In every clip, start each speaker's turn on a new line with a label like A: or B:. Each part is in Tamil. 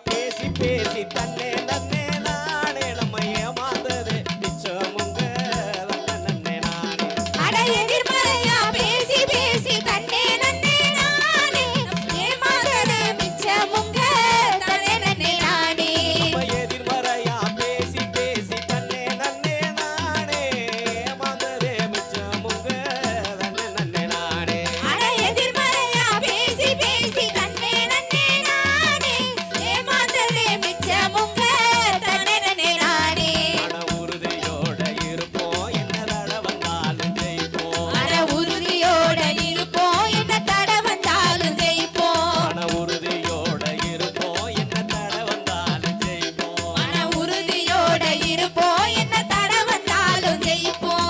A: பேசி பேசி தன்னே நன்னே நானே நம்ம ஏமாந்தது மிச்சமுங்க நன்னே நானே.
B: அட எதிர்மறையா பேசி பேசி தன்னே நன்னே நானே ஏமாந்தது மிச்சமுங்க தன்னே நன்னே நானே.
A: நம்ம எதிர்மறையா பேசி பேசி தன்னே நன்னே நானே ஏமாந்தது மிச்சமுங்க நன்னே நன்னே நானே.
B: அட எதிர்மறையா பேசி பேசி தன்னே நன்னே நானே ஏமாந்தது மிச்சமுங்க தன்னே நன்னே நானே.
A: மன உறுதியோட இருப்போம் என்ன தட வந்தாலும் ஜெயிப்போம்.
B: மன உறுதியோட இருப்போம் என்ன தட வந்தாலும் ஜெயிப்போம்.
A: மன உறுதியோட இருப்போம் என்ன தட வந்தாலும் ஜெயிப்போம்.
B: மன உறுதியோட இருப்போம் என்ன தட வந்தாலும் ஜெயிப்போம்.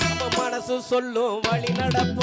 A: நம்ம மனசு சொல்லும் வழி நடப்போம்